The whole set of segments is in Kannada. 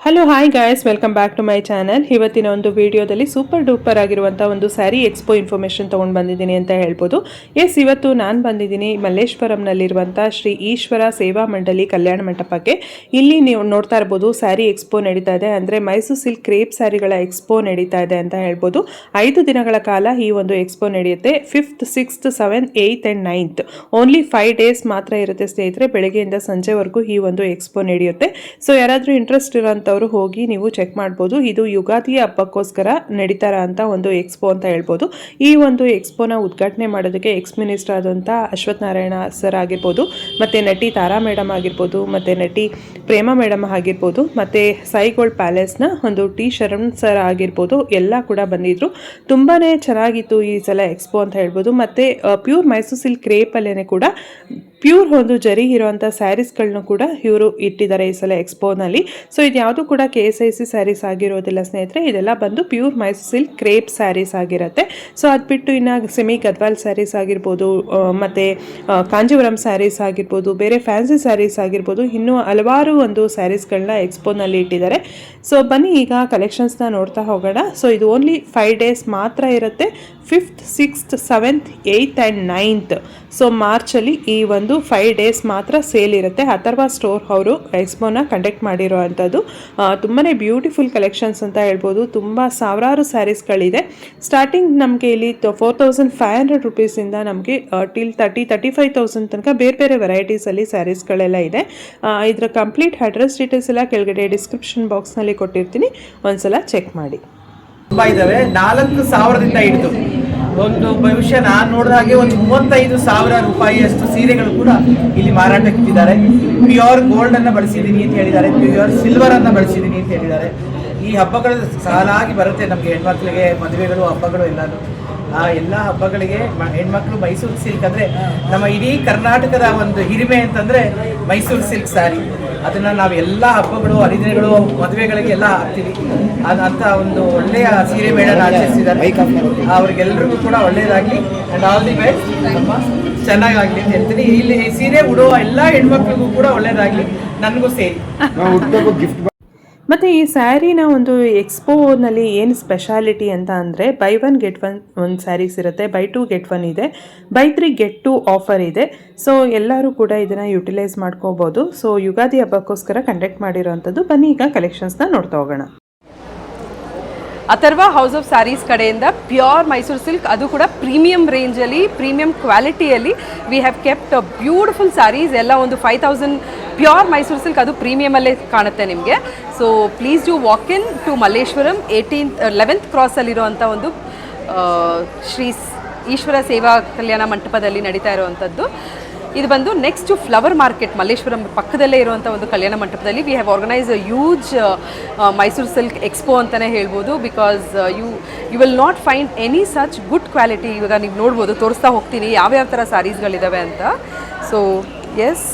Hello hi guys, welcome back to my channel. ಇವತ್ತಿನ ಒಂದು ವಿಡಿಯೋದಲ್ಲಿ ಸೂಪರ್ ಡೂಪರ್ ಆಗಿರುವಂಥ ಒಂದು ಸ್ಯಾರಿ ಎಕ್ಸ್ಪೋ ಇನ್ಫಾರ್ಮೇಷನ್ ತೊಗೊಂಡು ಬಂದಿದ್ದೀನಿ ಅಂತ ಹೇಳ್ಬೋದು. ಇವತ್ತು ನಾನು ಬಂದಿದ್ದೀನಿ ಮಲ್ಲೇಶ್ವರಂನಲ್ಲಿರುವಂಥ ಶ್ರೀ ಈಶ್ವರ ಸೇವಾ ಮಂಡಳಿ ಕಲ್ಯಾಣ ಮಂಟಪಕ್ಕೆ. ಇಲ್ಲಿ ನೀವು ನೋಡ್ತಾ ಇರ್ಬೋದು ಸ್ಯಾರಿ ಎಕ್ಸ್ಪೋ ನಡೀತಾ ಇದೆ, ಅಂದರೆ ಮೈಸೂರು ಸಿಲ್ಕ್ ಕ್ರೇಪ್ ಸ್ಯಾರಿಗಳ ಎಕ್ಸ್ಪೋ ನಡೀತಾ ಇದೆ ಅಂತ ಹೇಳ್ಬೋದು. 5 ದಿನಗಳ ಕಾಲ ಈ ಒಂದು ಎಕ್ಸ್ಪೋ ನಡೆಯುತ್ತೆ. 5th, 6th, 7th, 8th and 9th only 5 days ಮಾತ್ರ ಇರುತ್ತೆ ಸ್ನೇಹಿತರೆ. ಬೆಳಗ್ಗೆಯಿಂದ ಸಂಜೆವರೆಗೂ ಈ ಒಂದು ಎಕ್ಸ್ಪೋ ನಡೆಯುತ್ತೆ. ಸೊ ಯಾರಾದರೂ ಇಂಟ್ರೆಸ್ಟ್ ಇರೋಂಥ ಹೋಗಿ ನೀವು ಚೆಕ್ ಮಾಡ್ಬೋದು. ಇದು ಯುಗಾದಿ ಹಬ್ಬಕ್ಕೋಸ್ಕರ ನಡೀತಾರ ಅಂತ ಒಂದು ಎಕ್ಸ್ಪೋ ಅಂತ ಹೇಳ್ಬೋದು. ಈ ಒಂದು ಎಕ್ಸ್ಪೋನ ಉದ್ಘಾಟನೆ ಮಾಡೋದಕ್ಕೆ ಎಕ್ಸ್ ಮಿನಿಸ್ಟರ್ ಆದಂಥ ಅಶ್ವಥ್ ನಾರಾಯಣ ಸರ್ ಆಗಿರ್ಬೋದು, ಮತ್ತೆ ನಟಿ ತಾರಾ ಮೇಡಮ್ ಆಗಿರ್ಬೋದು, ಮತ್ತೆ ನಟಿ ಪ್ರೇಮ ಮೇಡಮ್ ಆಗಿರ್ಬೋದು, ಮತ್ತೆ ಸಾಯಿಗೋಲ್ಡ್ ಪ್ಯಾಲೇಸ್ನ ಒಂದು ಟಿ ಶರಣ್ ಸರ್ ಆಗಿರ್ಬೋದು, ಎಲ್ಲ ಕೂಡ ಬಂದಿದ್ರು. ತುಂಬಾನೇ ಚೆನ್ನಾಗಿತ್ತು ಈ ಸಲ ಎಕ್ಸ್ಪೋ ಅಂತ ಹೇಳ್ಬೋದು. ಮತ್ತೆ ಪ್ಯೂರ್ ಮೈಸೂರು ಸಿಲ್ಕ್ ಕ್ರೇಪ್ ಅಲ್ಲೇನೆ ಕೂಡ ಪ್ಯೂರ್ ಒಂದು ಜರಿ ಇರುವಂಥ ಸ್ಯಾರೀಸ್ಗಳನ್ನೂ ಕೂಡ ಇವರು ಇಟ್ಟಿದ್ದಾರೆ ಈ ಸಲ ಎಕ್ಸ್ಪೋನಲ್ಲಿ. ಸೊ ಇದು ಯಾವುದು ಕೂಡ KSIC ಸ್ಯಾರೀಸ್ ಆಗಿರೋದಿಲ್ಲ ಸ್ನೇಹಿತರೆ. ಇದೆಲ್ಲ ಬಂದು pure Mysore silk crepe sarees ಆಗಿರುತ್ತೆ. ಸೊ ಅದು ಬಿಟ್ಟು ಇನ್ನು ಸೆಮಿ ಗದ್ವಾಲ್ ಸ್ಯಾರೀಸ್ ಆಗಿರ್ಬೋದು, ಮತ್ತು ಕಾಂಜೀವರಂ ಸ್ಯಾರೀಸ್ ಆಗಿರ್ಬೋದು, ಬೇರೆ ಫ್ಯಾನ್ಸಿ ಸ್ಯಾರೀಸ್ ಆಗಿರ್ಬೋದು, ಇನ್ನೂ ಹಲವಾರು ಒಂದು ಸ್ಯಾರೀಸ್ಗಳನ್ನ ಎಕ್ಸ್ಪೋನಲ್ಲಿ ಇಟ್ಟಿದ್ದಾರೆ. ಸೊ ಬನ್ನಿ ಈಗ ಕಲೆಕ್ಷನ್ಸ್ನ ನೋಡ್ತಾ ಹೋಗೋಣ. ಸೊ ಇದು ಓನ್ಲಿ 5 ಡೇಸ್ ಮಾತ್ರ ಇರುತ್ತೆ. 5th, 6th, 7th, 8th and 9th. So ಮಾರ್ಚಲ್ಲಿ ಈ ಒಂದು 5 ಡೇಸ್ ಮಾತ್ರ ಸೇಲ್ ಇರುತ್ತೆ. ಅಥರ್ವ ಸ್ಟೋರ್ ಅವರು ಎಕ್ಸ್ಪೋನ ಕಂಡಕ್ಟ್ ಮಾಡಿರೋ ಅಂಥದ್ದು. ತುಂಬಾ ಬ್ಯೂಟಿಫುಲ್ ಕಲೆಕ್ಷನ್ಸ್ ಅಂತ ಹೇಳ್ಬೋದು. ತುಂಬ ಸಾವಿರಾರು ಸ್ಯಾರೀಸ್ಗಳಿದೆ. ಸ್ಟಾರ್ಟಿಂಗ್ ನಮಗೆ ಇಲ್ಲಿ 4500 ರುಪೀಸಿಂದ ನಮಗೆ ಟಿಲ್ 35,000 ತನಕ ಬೇರೆ ಬೇರೆ ವೆರೈಟೀಸಲ್ಲಿ ಸ್ಯಾರೀಸ್ಗಳೆಲ್ಲ ಇದೆ. ಇದರ ಕಂಪ್ಲೀಟ್ ಅಡ್ರೆಸ್ ಡೀಟೇಲ್ಸ್ ಎಲ್ಲ ಕೆಳಗಡೆ ಡಿಸ್ಕ್ರಿಪ್ಷನ್ ಬಾಕ್ಸ್ನಲ್ಲಿ ಕೊಟ್ಟಿರ್ತೀನಿ, ಒಂದ್ಸಲ ಚೆಕ್ ಮಾಡಿ. ತುಂಬ ಇದ್ದಾವೆ. 4,000ದಿಂದ ಹಿಡಿದು ಒಂದು ಭವಿಷ್ಯ ನಾನು ನೋಡಿದ ಹಾಗೆ ಒಂದು 35,000 ರೂಪಾಯಿಯಷ್ಟು ಸೀರೆಗಳು ಕೂಡ ಇಲ್ಲಿ ಮಾರಾಟಕ್ಕೆ ಇಟ್ಟಿದ್ದಾರೆ. ಪ್ಯೂರ್ ಗೋಲ್ಡ್ ಅನ್ನ ಬಳಸಿದ್ದೀನಿ ಅಂತ ಹೇಳಿದ್ದಾರೆ, ಪ್ಯೂರ್ ಸಿಲ್ವರ್ ಅನ್ನ ಬಳಸಿದ್ದೀನಿ ಅಂತ ಹೇಳಿದ್ದಾರೆ. ಈ ಹಬ್ಬಗಳು ಸಾಲಾಗಿ ಬರುತ್ತೆ ನಮಗೆ ಹೆಣ್ಮಕ್ಳಿಗೆ, ಮದುವೆಗಳು ಹಬ್ಬಗಳು ಎಲ್ಲಾನು. ಆ ಎಲ್ಲ ಹಬ್ಬಗಳಿಗೆ ಹೆಣ್ಮಕ್ಳು ಮೈಸೂರು ಸಿಲ್ಕ್ ಅಂದರೆ ನಮ್ಮ ಇಡೀ ಕರ್ನಾಟಕದ ಒಂದು ಹಿರಿಮೆ ಅಂತಂದರೆ ಮೈಸೂರು ಸಿಲ್ಕ್ ಸ್ಯಾರಿ. ಅದನ್ನು ನಾವು ಎಲ್ಲ ಹಬ್ಬಗಳು, ಹರಿದಿನಗಳು, ಮದುವೆಗಳಿಗೆ ಎಲ್ಲ ಹಾಕ್ತೀವಿ. ಅಂತ ಒಂದು ಒಳ್ಳೆಯ ಸೀರೆ ಮೇಳನ ಆಚರಿಸಿದ್ದಾರೆ. ಅವ್ರಿಗೆಲ್ಲರಿಗೂ ಕೂಡ ಒಳ್ಳೆಯದಾಗಲಿ ಆ್ಯಂಡ್ ಆಲ್ ದಿ ಬೆಸ್ಟ್, ಚೆನ್ನಾಗಾಗಲಿ ಅಂತ ಹೇಳ್ತೀನಿ. ಇಲ್ಲಿ ಸೀರೆ ಉಡುವ ಎಲ್ಲ ಹೆಣ್ಮಕ್ಳಿಗೂ ಕೂಡ ಒಳ್ಳೆಯದಾಗಲಿ, ನನಗೂ ಸೇರಿ. ಮತ್ತು ಈ ಸ್ಯಾರಿನ ಒಂದು ಎಕ್ಸ್ಪೋನಲ್ಲಿ ಏನು ಸ್ಪೆಷಾಲಿಟಿ ಅಂತ ಅಂದರೆ ಬೈ 1 get 1 ಒಂದು ಸ್ಯಾರೀಸ್ ಇರುತ್ತೆ, ಬೈ 2 get 1 ಇದೆ, ಬೈ 3 get 2 ಆಫರ್ ಇದೆ. ಸೊ ಎಲ್ಲರೂ ಕೂಡ ಇದನ್ನು ಯುಟಿಲೈಸ್ ಮಾಡ್ಕೋಬೋದು. ಸೊ ಯುಗಾದಿ ಹಬ್ಬಕ್ಕೋಸ್ಕರ ಕಂಡಕ್ಟ್ ಮಾಡಿರೋವಂಥದ್ದು. ಬನ್ನಿ ಈಗ ಕಲೆಕ್ಷನ್ಸ್ನ ನೋಡ್ತಾ ಹೋಗೋಣ. ಅಥರ್ವ ಹೌಸ್ ಆಫ್ ಸ್ಯಾರೀಸ್ ಕಡೆಯಿಂದ ಪ್ಯೂರ್ ಮೈಸೂರು ಸಿಲ್ಕ್, ಅದು ಕೂಡ ಪ್ರೀಮಿಯಂ ರೇಂಜಲ್ಲಿ, ಪ್ರೀಮಿಯಂ ಕ್ವಾಲಿಟಿಯಲ್ಲಿ we have kept beautiful sarees. ಎಲ್ಲ ಒಂದು 5,000 ಪ್ಯೂರ್ ಮೈಸೂರು ಸಿಲ್ಕ್, ಅದು ಪ್ರೀಮಿಯಮಲ್ಲೇ ಕಾಣುತ್ತೆ ನಿಮಗೆ. So please do walk in to Malleshwaram 11th ಕ್ರಾಸಲ್ಲಿರುವಂಥ ಒಂದು ಶ್ರೀ ಈಶ್ವರ ಸೇವಾ ಕಲ್ಯಾಣ ಮಂಟಪದಲ್ಲಿ ನಡೀತಾ ಇರುವಂಥದ್ದು. ಇದು ಬಂದು next to flower market, Malleshwaram ಪಕ್ಕದಲ್ಲೇ ಇರುವಂಥ ಒಂದು ಕಲ್ಯಾಣ ಮಂಟಪದಲ್ಲಿ we have organise a huge Mysore silk expo ಅಂತಲೇ ಹೇಳ್ಬೋದು. Because you will not find any such good quality. ಇವಾಗ ನೀವು ನೋಡ್ಬೋದು, ತೋರಿಸ್ತಾ ಹೋಗ್ತೀನಿ ಯಾವ್ಯಾವ ಥರ ಸ್ಯಾರೀಸ್ಗಳಿದ್ದಾವೆ ಅಂತ. So yes,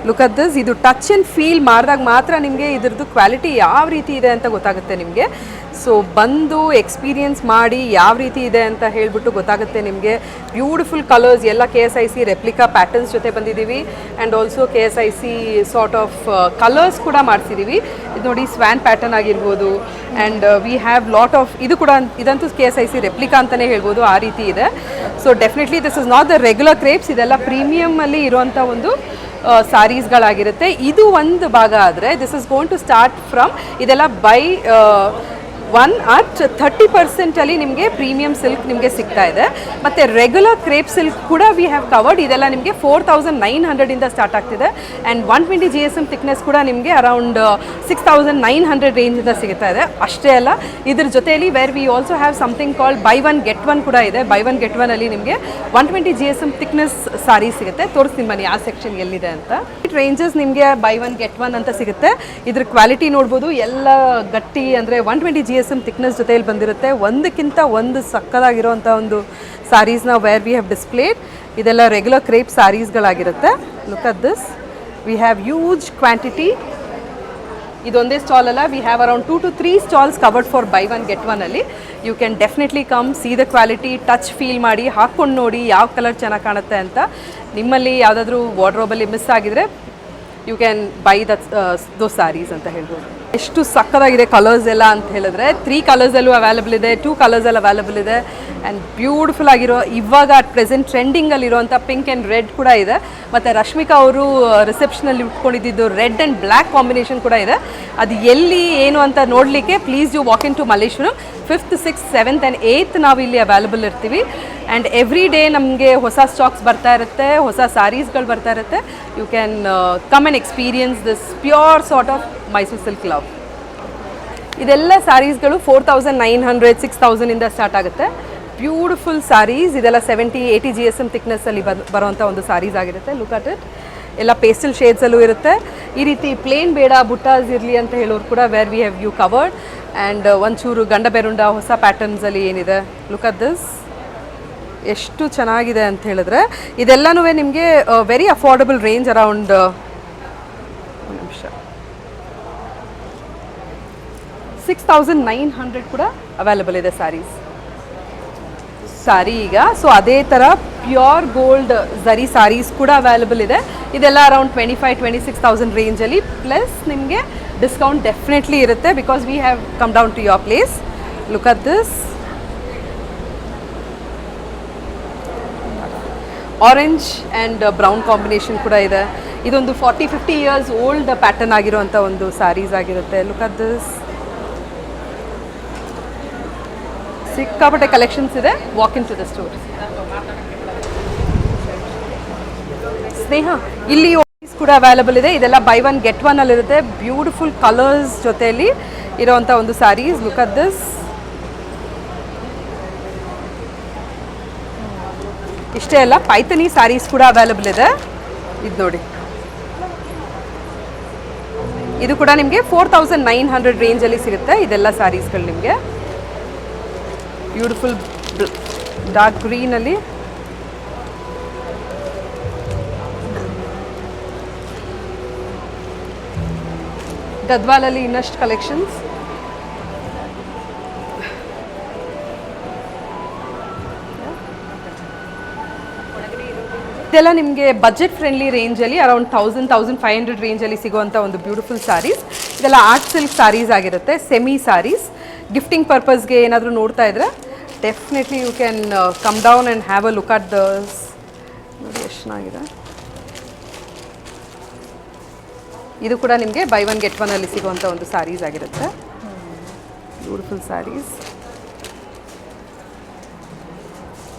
look at this. ಇದು ಟಚ್ ಆ್ಯಂಡ್ ಫೀಲ್ ಮಾಡಿದಾಗ ಮಾತ್ರ ನಿಮಗೆ ಇದ್ರದ್ದು ಕ್ವಾಲಿಟಿ ಯಾವ ರೀತಿ ಇದೆ ಅಂತ ಗೊತ್ತಾಗುತ್ತೆ ನಿಮಗೆ. ಸೊ ಬಂದು ಎಕ್ಸ್ಪೀರಿಯನ್ಸ್ ಮಾಡಿ ಯಾವ ರೀತಿ ಇದೆ ಅಂತ ಹೇಳಿಬಿಟ್ಟು ಗೊತ್ತಾಗುತ್ತೆ ನಿಮಗೆ. ಬ್ಯೂಟಿಫುಲ್ ಕಲರ್ಸ್ ಎಲ್ಲ KSIC ರೆಪ್ಲಿಕಾ ಪ್ಯಾಟರ್ನ್ಸ್ ಜೊತೆ ಬಂದಿದ್ದೀವಿ. And also KSIC sort of colours ಕೂಡ ಮಾಡಿಸಿದ್ದೀವಿ. ಇದು ನೋಡಿ, ಸ್ವ್ಯಾನ್ ಪ್ಯಾಟರ್ನ್ ಆಗಿರ್ಬೋದು. And we have lot of, ಇದು ಕೂಡ ಇದಂತೂ KSIC ರೆಪ್ಲಿಕಾ ಅಂತಲೇ ಹೇಳ್ಬೋದು, ಆ ರೀತಿ ಇದೆ. So definitely this is not the regular crepes. ಇದೆಲ್ಲ ಪ್ರೀಮಿಯಮಲ್ಲಿ ಇರುವಂಥ ಒಂದು ಸ್ಯಾರೀಸ್ಗಳಾಗಿರುತ್ತೆ. ಇದು ಒಂದು ಭಾಗ ಆದರೆ this is going to start from, ಇದೆಲ್ಲ ಬೈ 1 at 30% ನಿಮಗೆ ಪ್ರೀಮಿಯಂ ಸಿಲ್ಕ್ ನಿಮಗೆ ಸಿಗ್ತಾ ಇದೆ. ಮತ್ತು ರೆಗ್ಯುಲರ್ ಕ್ರೇಪ್ ಸಿಲ್ಕ್ ಕೂಡ ವಿ ಹ್ಯಾವ್ ಕವರ್ಡ್. ಇದೆಲ್ಲ ನಿಮಗೆ 4,900ಇಂದ ಸ್ಟಾರ್ಟ್ ಆಗ್ತಿದೆ. ಆ್ಯಂಡ್ 120 GSM ಥಿಕ್ನೆಸ್ ಕೂಡ ನಿಮಗೆ ಅರೌಂಡ್ 6,900 ರೇಂಜಿಂದ ಸಿಗ್ತಾ ಇದೆ. ಅಷ್ಟೇ ಅಲ್ಲ, ಇದ್ರ ಜೊತೆಯಲ್ಲಿ where we also have something called by 1 get 1 ಕೂಡ ಇದೆ. ಬೈ 1 get 1 ಅಲ್ಲಿ ನಿಮಗೆ 120 GSM ಥಿಕ್ನೆಸ್ ಸಾರಿ ಸಿಗುತ್ತೆ. ತೋರಿಸ್ತೀನಿ ಬನ್ನಿ ಆ ಸೆಕ್ಷನ್ ಎಲ್ಲಿದೆ ಅಂತ. ರೇಂಜಸ್ ನಿಮಗೆ ಬೈ 1 get 1 ಅಂತ ಸಿಗುತ್ತೆ. ಇದ್ರ ಕ್ವಾಲಿಟಿ ನೋಡ್ಬೋದು, ಎಲ್ಲ ಗಟ್ಟಿ, ಅಂದರೆ 120 GSM ಥಿಕ್ನೆಸ್ ಜೊತೆಯಲ್ಲಿ ಬಂದಿರುತ್ತೆ. ಒಂದಕ್ಕಿಂತ ಒಂದು ಸಕ್ಕದಾಗಿರೋಂಥ ಒಂದು ಸ್ಯಾರೀಸ್ನ ವೇರ್ ವಿ ಹ್ಯಾವ್ ಡಿಸ್ಪ್ಲೇಡ್. ಇದೆಲ್ಲ ರೆಗ್ಯುಲರ್ ಕ್ರೇಪ್ ಸ್ಯಾರೀಸ್ಗಳಾಗಿರುತ್ತೆ. Look at this, we have huge quantity. ಇದೊಂದೇ ಸ್ಟಾಲ್ ಅಲ್ಲ, we have around 2 to 3 stalls covered for buy 1 get 1 ಅಲ್ಲಿ. You can definitely come, see the quality, touch feel ಮಾಡಿ, ಹಾಕ್ಕೊಂಡು ನೋಡಿ ಯಾವ ಕಲರ್ ಚೆನ್ನಾಗಿ ಕಾಣುತ್ತೆ ಅಂತ. ನಿಮ್ಮಲ್ಲಿ ಯಾವುದಾದ್ರೂ ವಾರ್ಡ್ರೋಬಲ್ಲಿ ಮಿಸ್ ಆಗಿದ್ರೆ ಯು ಕ್ಯಾನ್ ಬೈ ದೋಸ್ ಸ್ಯಾರೀಸ್ ಅಂತ ಹೇಳ್ಬೋದು. ಎಷ್ಟು ಸಕ್ಕತ್ತಾಗಿದೆ ಕಲರ್ಸ್ ಎಲ್ಲ ಅಂತ ಹೇಳಿದ್ರೆ 3 ಕಲರ್ಸಲ್ಲೂ ಅವೈಲಬಲ್ ಇದೆ, 2 ಕಲರ್ಸಲ್ಲಿ ಅವೈಲಬಲ್ ಇದೆ ಆ್ಯಂಡ್ ಬ್ಯೂಟಿಫುಲ್ ಆಗಿರೋ ಇವಾಗ ಅಟ್ ಪ್ರೆಸೆಂಟ್ ಟ್ರೆಂಡಿಂಗಲ್ಲಿರುವಂಥ ಪಿಂಕ್ ಆ್ಯಂಡ್ ರೆಡ್ ಕೂಡ ಇದೆ. ಮತ್ತು ರಶ್ಮಿಕಾ ಅವರು ರಿಸೆಪ್ಷನಲ್ಲಿ ಉಟ್ಕೊಂಡಿದ್ದು ರೆಡ್ ಆ್ಯಂಡ್ ಬ್ಲ್ಯಾಕ್ ಕಾಂಬಿನೇಷನ್ ಕೂಡ ಇದೆ. ಅದು ಎಲ್ಲಿ ಏನು ಅಂತ ನೋಡಲಿಕ್ಕೆ please you walk in to Malleshwaram. 5th, 6th, 7th and 8th ನಾವು ಇಲ್ಲಿ ಅವೈಲಬಲ್ ಇರ್ತೀವಿ. ಆ್ಯಂಡ್ ಎವ್ರಿ ಡೇ ನಮಗೆ ಹೊಸ ಸ್ಟಾಕ್ಸ್ ಬರ್ತಾ ಇರುತ್ತೆ, ಹೊಸ ಸ್ಯಾರೀಸ್ಗಳು ಬರ್ತಾ ಇರುತ್ತೆ. You can come and experience this pure sort of Mysore silk love. ಇದೆಲ್ಲ ಸ್ಯಾರೀಸ್ಗಳು 4,900, 6,000 ಇಂದ ಸ್ಟಾರ್ಟ್ ಆಗುತ್ತೆ. ಬ್ಯೂಟಿಫುಲ್ ಸ್ಯಾರೀಸ್ ಇದೆಲ್ಲ 70-80 GSM ಥಿಕ್ನೆಸ್ಸಲ್ಲಿ ಬರುವಂಥ ಒಂದು ಸ್ಯಾರೀಸ್ ಆಗಿರುತ್ತೆ. Look at it. ಎಲ್ಲ ಪೇಸ್ಟಲ್ ಶೇಡ್ಸಲ್ಲೂ ಇರುತ್ತೆ. ಈ ರೀತಿ ಪ್ಲೇನ್ ಬೇಡ ಬುಟ್ಟಾಸ್ ಇರಲಿ ಅಂತ ಹೇಳೋರು ಕೂಡ where we have you covered. And ಒಂಚೂರು ಗಂಡ ಬೆರುಂಡ ಹೊಸ ಪ್ಯಾಟರ್ನ್ಸಲ್ಲಿ ಏನಿದೆ. Look at this. ಎಷ್ಟು ಚೆನ್ನಾಗಿದೆ ಅಂತ ಹೇಳಿದ್ರೆ ಇದೆಲ್ಲನೂ ನಿಮಗೆ ವೆರಿ ಅಫೋರ್ಡಬಲ್ ರೇಂಜ್ ಅರೌಂಡ್ 6,900 ಕೂಡ ಅವೈಲಬಲ್ ಇದೆ ಸ್ಯಾರೀಸ್. ಸ್ಯಾರಿ ಈಗ ಸೊ ಅದೇ ಥರ ಪ್ಯೂರ್ ಗೋಲ್ಡ್ ಝರಿ ಸ್ಯಾರೀಸ್ ಕೂಡ ಅವೈಲಬಲ್ ಇದೆ. ಇದೆಲ್ಲ ಅರೌಂಡ್ 25,000-26,000 ರೇಂಜಲ್ಲಿ ಪ್ಲಸ್ ನಿಮಗೆ ಡಿಸ್ಕೌಂಟ್ ಡೆಫಿನೆಟ್ಲಿ ಇರುತ್ತೆ because we have come down to your place. Look at this. Orange and brown combination ಕೂಡ ಇದೆ. ಇದೊಂದು 40-50 ಇಯರ್ಸ್ ಓಲ್ಡ್ ಪ್ಯಾಟರ್ನ್ ಆಗಿರುವಂಥ ಒಂದು ಸ್ಯಾರೀಸ್ ಆಗಿರುತ್ತೆ. Look at this. ಸಿಕ್ಕಾಪಟ್ಟೆ ಕಲೆಕ್ಷನ್ಸ್ ಇದೆ. Walk in to the store. Sneha ಇಲ್ಲಿ ಕೂಡ ಅವೈಲಬಲ್ ಇದೆ. ಇದೆಲ್ಲ ಬೈ ಒನ್ ಗೆಟ್ ಒನ್ ಅಲ್ಲಿರುತ್ತೆ. ಬ್ಯೂಟಿಫುಲ್ ಕಲರ್ಸ್ ಜೊತೆಯಲ್ಲಿ ಇರೋವಂಥ ಒಂದು ಸ್ಯಾರೀಸ್. Look at this. ಇಷ್ಟೇ ಅಲ್ಲ ಪೈಥನಿ ಸ್ಯಾರೀಸ್ ಕೂಡ ಅವೈಲಬಲ್ ಇದೆ. ಇದು ನೋಡಿ, ಇದು ಕೂಡ ನಿಮಗೆ 4,900 ರೇಂಜಲ್ಲಿ ಸಿಗುತ್ತೆ. ಇದೆಲ್ಲ ಸ್ಯಾರೀಸ್ಗಳು ನಿಮಗೆ ಬ್ಯೂಟಿಫುಲ್ ಡಾರ್ಕ್ ಗ್ರೀನಲ್ಲಿ ಗದ್ವಾಲಲ್ಲಿ ಇನ್ನಷ್ಟು ಕಲೆಕ್ಷನ್ಸ್. ಇದೆಲ್ಲ ನಿಮಗೆ ಬಜೆಟ್ ಫ್ರೆಂಡ್ಲಿ ರೇಂಜಲ್ಲಿ ಅರೌಂಡ್ 1,000-1,500 ರೇಂಜಲ್ಲಿ ಸಿಗುವಂಥ ಒಂದು ಬ್ಯೂಟಿಫುಲ್ ಸ್ಯಾರೀಸ್. ಇದೆಲ್ಲ ಆರ್ಟ್ ಸಿಲ್ಕ್ ಸ್ಯಾರೀಸ್ ಆಗಿರುತ್ತೆ, ಸೆಮಿ ಸ್ಯಾರೀಸ್. ಗಿಫ್ಟಿಂಗ್ ಪರ್ಪಸ್ಗೆ ಏನಾದರೂ ನೋಡ್ತಾ ಇದ್ರೆ definitely you can come down and have a look at this. ನೋಡಿ ಎಷ್ಟು ಚೆನ್ನಾಗಿದೆ. ಇದು ಕೂಡ ನಿಮಗೆ ಬೈ ಒನ್ ಗೆಟ್ ಒನ್ ಅಲ್ಲಿ ಸಿಗುವಂಥ ಒಂದು ಸ್ಯಾರೀಸ್ ಆಗಿರುತ್ತೆ. ಬ್ಯೂಟಿಫುಲ್ ಸ್ಯಾರೀಸ್.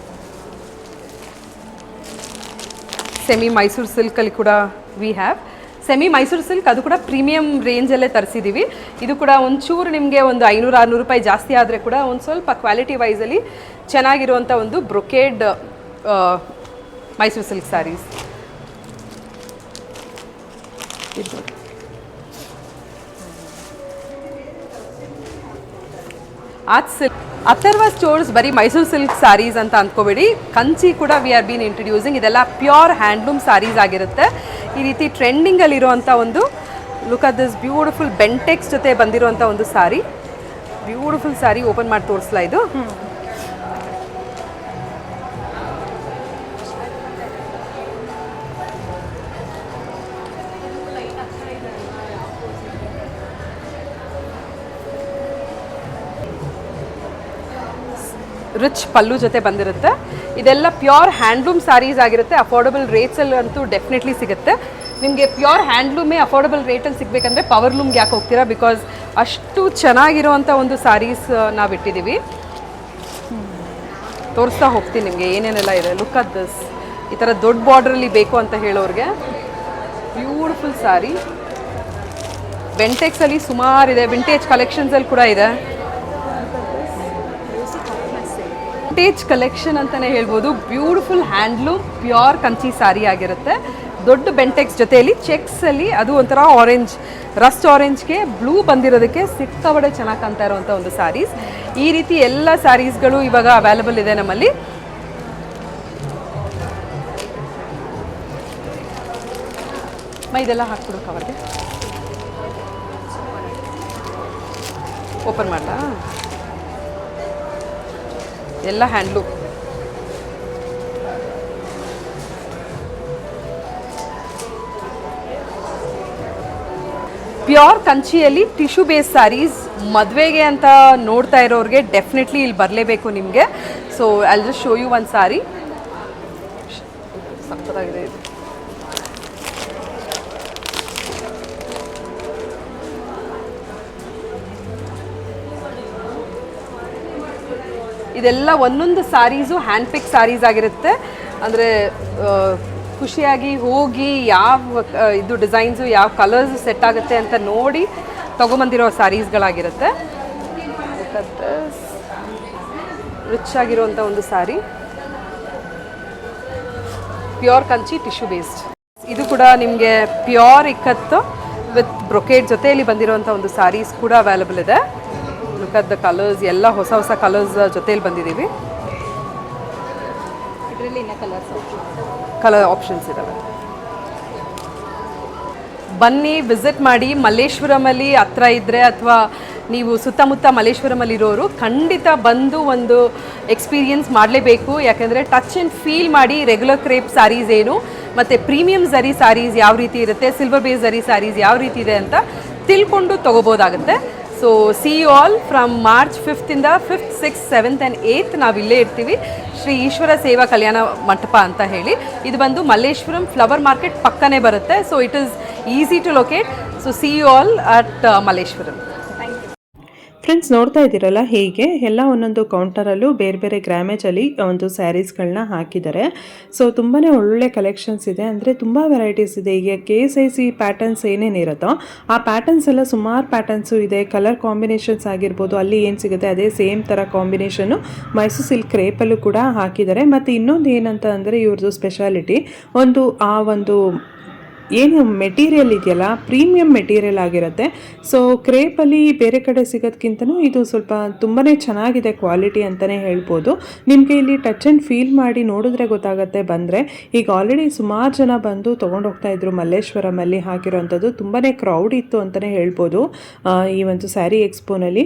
ಸೆಮಿ ಮೈಸೂರು ಸಿಲ್ಕಲ್ಲಿ ಕೂಡ we have semi Mysuru silk. ಅದು ಕೂಡ ಪ್ರೀಮಿಯಂ ರೇಂಜಲ್ಲೇ ತರಿಸಿದ್ದೀವಿ. ಇದು ಕೂಡ ಒಂಚೂರು ನಿಮಗೆ ಒಂದು 500-600 ರೂಪಾಯಿ ಜಾಸ್ತಿ ಆದರೆ ಕೂಡ ಒಂದು ಸ್ವಲ್ಪ ಕ್ವಾಲಿಟಿ ವೈಸಲ್ಲಿ ಚೆನ್ನಾಗಿರುವಂಥ ಒಂದು brocade Mysore silk sarees. Art silk Atharva stores ಬರೀ ಮೈಸೂರು ಸಿಲ್ಕ್ ಸ್ಯಾರೀಸ್ ಅಂತ ಅಂದ್ಕೋಬೇಡಿ. ಕಂಚಿ ಕೂಡ ವಿ ಆರ್ ಬೀನ್ ಇಂಟ್ರೊಡ್ಯೂಸಿಂಗ್. ಇದೆಲ್ಲ ಪ್ಯೂರ್ ಹ್ಯಾಂಡ್ಲೂಮ್ ಸ್ಯಾರೀಸ್ ಆಗಿರುತ್ತೆ. ಈ ರೀತಿ ಟ್ರೆಂಡಿಂಗಲ್ಲಿರುವಂಥ ಒಂದು look at this beautiful Bentex ಜೊತೆ ಬಂದಿರುವಂಥ ಒಂದು ಸ್ಯಾರಿ. ಬ್ಯೂಟಿಫುಲ್ ಸ್ಯಾರಿ. ಓಪನ್ ಮಾಡಿ ತೋರಿಸ್ಲಾ ಇದು. ರಿಚ್ ಪಲ್ಲು ಜೊತೆ ಬಂದಿರುತ್ತೆ. ಇದೆಲ್ಲ ಪ್ಯೂರ್ ಹ್ಯಾಂಡ್ಲೂಮ್ ಸ್ಯಾರೀಸ್ ಆಗಿರುತ್ತೆ. ಅಫೋರ್ಡಬಲ್ ರೇಟ್ಸಲ್ಲಿ ಅಂತೂ ಡೆಫಿನೆಟ್ಲಿ ಸಿಗುತ್ತೆ ನಿಮಗೆ. ಪ್ಯೂರ್ ಹ್ಯಾಂಡ್ಲೂಮೇ ಅಫೋರ್ಡಬಲ್ ರೇಟಲ್ಲಿ ಸಿಗಬೇಕಂದ್ರೆ ಪವರ್ ಲೂಮ್ಗೆ ಯಾಕೆ ಹೋಗ್ತೀರಾ? ಬಿಕಾಸ್ ಅಷ್ಟು ಚೆನ್ನಾಗಿರುವಂಥ ಒಂದು ಸ್ಯಾರೀಸ್ ನಾವು ಇಟ್ಟಿದ್ದೀವಿ. ತೋರಿಸ್ತಾ ಹೋಗ್ತೀನಿ ನಿಮಗೆ ಏನೇನೆಲ್ಲ ಇದೆ. Look at this. ಈ ಥರ ದೊಡ್ಡ ಬಾರ್ಡ್ರಲ್ಲಿ ಬೇಕು ಅಂತ ಹೇಳೋರಿಗೆ ಬ್ಯೂಟಿಫುಲ್ ಸ್ಯಾರಿ. ಬೆಂಟೆಕ್ಸಲ್ಲಿ ಸುಮಾರಿದೆ. ವಿಂಟೇಜ್ ಕಲೆಕ್ಷನ್ಸಲ್ಲಿ ಕೂಡ ಇದೆ. ವಿಂಟೇಜ್ ಕಲೆಕ್ಷನ್ ಅಂತಲೇ ಹೇಳ್ಬೋದು. Beautiful handloom pure Kanchi sari ಆಗಿರುತ್ತೆ. ದೊಡ್ಡ ಬೆಂಟೆಕ್ಸ್ ಜೊತೆಯಲ್ಲಿ ಚೆಕ್ಸಲ್ಲಿ ಅದು ಒಂಥರ ಆರೆಂಜ್, ರಸ್ಟ್ ಆರೆಂಜ್ಗೆ ಬ್ಲೂ ಬಂದಿರೋದಕ್ಕೆ ಸಿಕ್ಕಾಪಟ್ಟೆ ಚೆನ್ನಾಗಿ ಕಾಣ್ತಾ ಇರುವಂಥ ಒಂದು ಸ್ಯಾರೀಸ್. ಈ ರೀತಿ ಎಲ್ಲ ಸ್ಯಾರೀಸ್ಗಳು ಇವಾಗ ಅವೈಲಬಲ್ ಇದೆ ನಮ್ಮಲ್ಲಿ. ಇದೆಲ್ಲ ಹಾಕ್ಬಿಡು ಕವರ್ಗೆ. ಓಪನ್ ಮಾಡಲಾ? ಎಲ್ಲ ಹ್ಯಾಂಡ್ಲೂಮ್. ಪ್ಯೂರ್ ಕಂಚಿಯಲ್ಲಿ ಟಿಶ್ಯೂ ಬೇಸ್ ಸ್ಯಾರೀಸ್ ಮದುವೆಗೆ ಅಂತ ನೋಡ್ತಾ ಇರೋರಿಗೆ ಡೆಫಿನೆಟ್ಲಿ ಇಲ್ಲಿ ಬರಲೇಬೇಕು ನಿಮಗೆ. So I just show you ಒಂದು ಸ್ಯಾರಿ. ಸಕ್ಕತ್ತಾಗಿದೆ ಇದು. ಇದೆಲ್ಲ ಒಂದೊಂದು ಸ್ಯಾರೀಸು ಹ್ಯಾಂಡ್ ಪಿಕ್ ಸ್ಯಾರೀಸ್ ಆಗಿರುತ್ತೆ. ಅಂದರೆ ಖುಷಿಯಾಗಿ ಹೋಗಿ ಯಾವ ಇದು ಡಿಸೈನ್ಸು ಯಾವ ಕಲರ್ಸ್ ಸೆಟ್ ಆಗುತ್ತೆ ಅಂತ ನೋಡಿ ತೊಗೊಂಬಂದಿರೋ ಸ್ಯಾರೀಸ್ಗಳಾಗಿರುತ್ತೆ. ರಿಚ್ ಆಗಿರುವಂಥ ಒಂದು sari, pure Kanchi tissue based. ಇದು ಕೂಡ ನಿಮಗೆ ಪ್ಯೂರ್ ಇಕ್ಕತ್ತು ವಿತ್ ಬ್ರೊಕೇಡ್ ಜೊತೆಯಲ್ಲಿ ಬಂದಿರುವಂಥ ಒಂದು ಸ್ಯಾರೀಸ್ ಕೂಡ ಅವೈಲಬಲ್ ಇದೆ. ಲುಕ್ ಅಟ್ ದ ಕಲರ್ಸ್, ಎಲ್ಲ ಹೊಸ ಹೊಸ ಕಲರ್ಸ್ ಜೊತೆಯಲ್ಲಿ ಬಂದಿದ್ದೀವಿ. ಇದರಲ್ಲಿ ಇನ್ನೂ ಕಲರ್ ಆಪ್ಷನ್ಸ್ ಇದ್ದಾವೆ. ಬನ್ನಿ, ವಿಸಿಟ್ ಮಾಡಿ. ಮಲ್ಲೇಶ್ವರಮಲ್ಲಿ ಹತ್ರ ಇದ್ದರೆ ಅಥವಾ ನೀವು ಸುತ್ತಮುತ್ತ ಮಲ್ಲೇಶ್ವರಮಲ್ಲಿ ಇರೋರು ಖಂಡಿತ ಬಂದು ಒಂದು ಎಕ್ಸ್ಪೀರಿಯನ್ಸ್ ಮಾಡಲೇಬೇಕು. ಯಾಕೆಂದರೆ ಟಚ್ ಆ್ಯಂಡ್ ಫೀಲ್ ಮಾಡಿ ರೆಗ್ಯುಲರ್ ಕ್ರೇಪ್ ಸ್ಯಾರೀಸ್ ಏನು ಮತ್ತು ಪ್ರೀಮಿಯಮ್ ಝರಿ ಸ್ಯಾರೀಸ್ ಯಾವ ರೀತಿ ಇರುತ್ತೆ, ಸಿಲ್ವರ್ ಬೇಸ್ ಝರಿ ಸ್ಯಾರೀಸ್ ಯಾವ ರೀತಿ ಇದೆ ಅಂತ ತಿಳ್ಕೊಂಡು ತೊಗೋಬೋದಾಗುತ್ತೆ. So see you all from March 5th ಇಂದ 5th, 6th, 7th and 8th ನಾವು ಇಲ್ಲೇ ಇರ್ತೀವಿ. ಶ್ರೀ ಈಶ್ವರ ಸೇವಾ ಕಲ್ಯಾಣ ಮಂಟಪ ಅಂತ ಹೇಳಿ. ಇದು ಬಂದು ಮಲ್ಲೇಶ್ವರಂ ಫ್ಲವರ್ ಮಾರ್ಕೆಟ್ ಪಕ್ಕನೇ ಬರುತ್ತೆ. So it is easy to locate. So see you all at Malleshwaram. Friends, ನೋಡ್ತಾ ಇದ್ದೀರಲ್ಲ, ಹೀಗೆ ಎಲ್ಲ ಒಂದೊಂದು ಕೌಂಟರಲ್ಲೂ ಬೇರೆ ಬೇರೆ ಗ್ರಾಮೇಜಲ್ಲಿ ಒಂದು ಸ್ಯಾರೀಸ್ಗಳನ್ನ ಹಾಕಿದ್ದಾರೆ. ಸೊ ತುಂಬಾ ಒಳ್ಳೆ ಕಲೆಕ್ಷನ್ಸ್ ಇದೆ, ಅಂದರೆ ತುಂಬ ವೆರೈಟೀಸ್ ಇದೆ. ಈಗ KSIC ಪ್ಯಾಟರ್ನ್ಸ್ ಏನೇನಿರುತ್ತೋ ಆ ಪ್ಯಾಟರ್ನ್ಸ್ ಎಲ್ಲ ಸುಮಾರು ಪ್ಯಾಟರ್ನ್ಸು ಇದೆ. ಕಲರ್ ಕಾಂಬಿನೇಷನ್ಸ್ ಆಗಿರ್ಬೋದು, ಅಲ್ಲಿ ಏನು ಸಿಗುತ್ತೆ ಅದೇ ಸೇಮ್ ಥರ ಕಾಂಬಿನೇಷನ್ನು ಮೈಸೂರು ಸಿಲ್ಕ್ ಕ್ರೇಪಲ್ಲೂ ಕೂಡ ಹಾಕಿದ್ದಾರೆ. ಮತ್ತು ಇನ್ನೊಂದು ಏನಂತ ಅಂದರೆ ಇವ್ರದ್ದು ಸ್ಪೆಷಾಲಿಟಿ ಒಂದು ಏನು ಮೆಟೀರಿಯಲ್ ಇದೆಯಲ್ಲ, ಪ್ರೀಮಿಯಂ ಮೆಟೀರಿಯಲ್ ಆಗಿರುತ್ತೆ. ಸೊ ಕ್ರೇಪಲ್ಲಿ ಬೇರೆ ಕಡೆ ಸಿಗೋದಕ್ಕಿಂತನೂ ಇದು ಸ್ವಲ್ಪ ತುಂಬಾ ಚೆನ್ನಾಗಿದೆ ಕ್ವಾಲಿಟಿ ಅಂತಲೇ ಹೇಳ್ಬೋದು. ನಿಮಗೆ ಇಲ್ಲಿ ಟಚ್ ಆ್ಯಂಡ್ ಫೀಲ್ ಮಾಡಿ ನೋಡಿದ್ರೆ ಗೊತ್ತಾಗುತ್ತೆ ಬಂದರೆ. ಈಗ ಆಲ್ರೆಡಿ ಸುಮಾರು ಜನ ಬಂದು ತೊಗೊಂಡೋಗ್ತಾ ಇದ್ರು ಮಲ್ಲೇಶ್ವರಮಲ್ಲಿ ಹಾಕಿರೋವಂಥದ್ದು. ತುಂಬಾ ಕ್ರೌಡ್ ಇತ್ತು ಅಂತಲೇ ಹೇಳ್ಬೋದು ಈ ಒಂದು ಸ್ಯಾರಿ ಎಕ್ಸ್ಪೋನಲ್ಲಿ.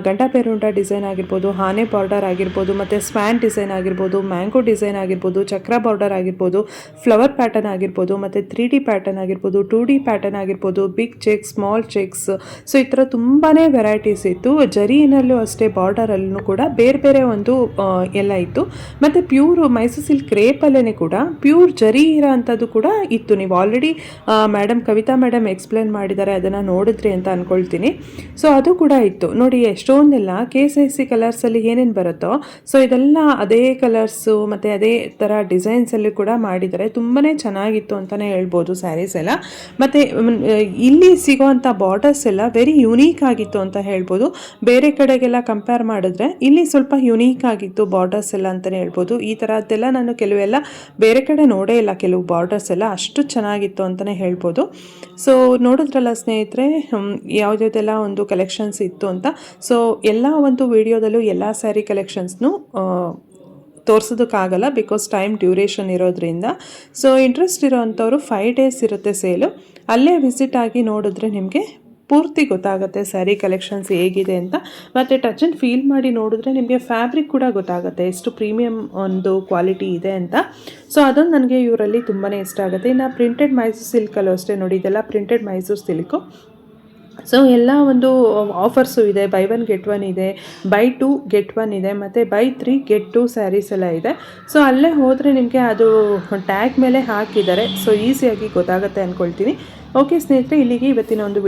ಗಂಟಾ ಪೇರುಂಡ ಡಿಸೈನ್ ಆಗಿರ್ಬೋದು, ಆನೆ ಬಾರ್ಡರ್ ಆಗಿರ್ಬೋದು, ಮತ್ತು ಸ್ವ್ಯಾನ್ ಡಿಸೈನ್ ಆಗಿರ್ಬೋದು, ಮ್ಯಾಂಗೋ ಡಿಸೈನ್ ಆಗಿರ್ಬೋದು, ಚಕ್ರ ಬಾರ್ಡರ್ ಆಗಿರ್ಬೋದು, ಫ್ಲವರ್ ಪ್ಯಾಟರ್ನ್ ಆಗಿರ್ಬೋದು, ಮತ್ತು 3D ಪ್ಯಾಟರ್ನ್ ಆಗಿರ್ಬೋದು, 2D ಪ್ಯಾಟರ್ನ್ ಆಗಿರ್ಬೋದು, big checks, small checks. So ಈ ಥರ ತುಂಬಾ ವೆರೈಟೀಸ್ ಇತ್ತು. ಜರಿನಲ್ಲೂ ಅಷ್ಟೇ, ಬಾರ್ಡರಲ್ಲೂ ಕೂಡ ಬೇರೆ ಬೇರೆ ಒಂದು ಎಲ್ಲ ಇತ್ತು. ಮತ್ತು ಪ್ಯೂರ್ ಮೈಸೂರು ಸಿಲ್ಕ್ ಕ್ರೇಪಲ್ಲೇ ಕೂಡ ಪ್ಯೂರ್ ಜರಿ ಇರೋ ಅಂಥದ್ದು ಕೂಡ ಇತ್ತು. ನೀವು ಆಲ್ರೆಡಿ ಕವಿತಾ ಮೇಡಮ್ ಎಕ್ಸ್ಪ್ಲೇನ್ ಮಾಡಿದ್ದಾರೆ, ಅದನ್ನು ನೋಡಿದ್ರಿ ಅಂತ ಅಂದ್ಕೊಳ್ತೀನಿ. ಸೊ ಅದು ಕೂಡ ಇತ್ತು ನೋಡಿ. ಎಷ್ಟೊಂದೆಲ್ಲ KSIC ಕಲರ್ಸಲ್ಲಿ ಏನೇನು ಬರುತ್ತೋ ಸೊ ಇದೆಲ್ಲ ಅದೇ ಕಲರ್ಸು ಮತ್ತು ಅದೇ ಥರ ಡಿಸೈನ್ಸಲ್ಲಿ ಕೂಡ ಮಾಡಿದ್ದಾರೆ. ತುಂಬಾ ಚೆನ್ನಾಗಿತ್ತು ಅಂತಲೇ ಹೇಳ್ಬೋದು ಸ್ಯಾರೀಸ್ ಎಲ್ಲ. ಮತ್ತು ಇಲ್ಲಿ ಸಿಗೋವಂಥ ಬಾರ್ಡರ್ಸ್ ಎಲ್ಲ ವೆರಿ ಯುನೀಕ್ ಆಗಿತ್ತು ಅಂತ ಹೇಳ್ಬೋದು. ಬೇರೆ ಕಡೆಗೆಲ್ಲ ಕಂಪೇರ್ ಮಾಡಿದ್ರೆ ಇಲ್ಲಿ ಸ್ವಲ್ಪ ಯುನೀಕ್ ಆಗಿತ್ತು ಬಾರ್ಡರ್ಸ್ ಎಲ್ಲ ಅಂತಲೇ ಹೇಳ್ಬೋದು. ಈ ಥರದ್ದೆಲ್ಲ ನಾನು ಕೆಲವೆಲ್ಲ ಬೇರೆ ಕಡೆ ನೋಡೇ ಇಲ್ಲ, ಕೆಲವು ಬಾರ್ಡರ್ಸ್ ಎಲ್ಲ ಅಷ್ಟು ಚೆನ್ನಾಗಿತ್ತು ಅಂತಲೇ ಹೇಳ್ಬೋದು. ಸೊ ನೋಡಿದ್ರಲ್ಲ ಸ್ನೇಹಿತರೆ, ಯಾವುದೆಲ್ಲ ಒಂದು ಕಲೆಕ್ಷನ್ಸ್ ಇತ್ತು ಅಂತ. ಸೊ ಎಲ್ಲ ಒಂದು ವಿಡಿಯೋದಲ್ಲೂ ಎಲ್ಲ ಸ್ಯಾರಿ ಕಲೆಕ್ಷನ್ಸ್ನು ತೋರಿಸೋದಕ್ಕಾಗಲ್ಲ, ಬಿಕಾಸ್ ಟೈಮ್ ಡ್ಯೂರೇಷನ್ ಇರೋದ್ರಿಂದ. ಸೊ ಇಂಟ್ರೆಸ್ಟ್ ಇರೋವಂಥವ್ರು 5 days ಇರುತ್ತೆ ಸೇಲು. ಅಲ್ಲೇ ವಿಸಿಟ್ ಆಗಿ ನೋಡಿದ್ರೆ ನಿಮಗೆ ಪೂರ್ತಿ ಗೊತ್ತಾಗುತ್ತೆ ಸ್ಯಾರಿ ಕಲೆಕ್ಷನ್ಸ್ ಹೇಗಿದೆ ಅಂತ. ಮತ್ತು ಟಚ್ ಆ್ಯಂಡ್ ಫೀಲ್ ಮಾಡಿ ನೋಡಿದ್ರೆ ನಿಮಗೆ ಫ್ಯಾಬ್ರಿಕ್ ಕೂಡ ಗೊತ್ತಾಗುತ್ತೆ ಎಷ್ಟು ಪ್ರೀಮಿಯಂ ಒಂದು ಕ್ವಾಲಿಟಿ ಇದೆ ಅಂತ. ಸೊ ಅದೊಂದು ನನಗೆ ಇವರಲ್ಲಿ ತುಂಬಾ ಇಷ್ಟ ಆಗುತ್ತೆ. ಇನ್ನು ಪ್ರಿಂಟೆಡ್ ಮೈಸೂರು ಸಿಲ್ಕಲ್ಲೂ ಅಷ್ಟೇ ನೋಡಿ, ಇದೆಲ್ಲ ಪ್ರಿಂಟೆಡ್ ಮೈಸೂರು ಸಿಲ್ಕು. ಸೊ ಎಲ್ಲ ಒಂದು ಆಫರ್ಸು ಇದೆ. ಬೈ 1 get 1 ಇದೆ, ಬೈ 2 get 1 ಇದೆ, ಮತ್ತು ಬೈ 3 get 2 ಸ್ಯಾರೀಸ್ ಎಲ್ಲ ಇದೆ. ಸೊ ಅಲ್ಲೇ ಹೋದರೆ ನಿಮಗೆ ಅದು ಟ್ಯಾಗ್ ಮೇಲೆ ಹಾಕಿದ್ದಾರೆ. ಸೊ ಈಸಿಯಾಗಿ ಗೊತ್ತಾಗುತ್ತೆ ಅಂದ್ಕೊಳ್ತೀನಿ. ಓಕೆ ಸ್ನೇಹಿತರೆ, ಇಲ್ಲಿಗೆ ಇವತ್ತಿನ ಒಂದು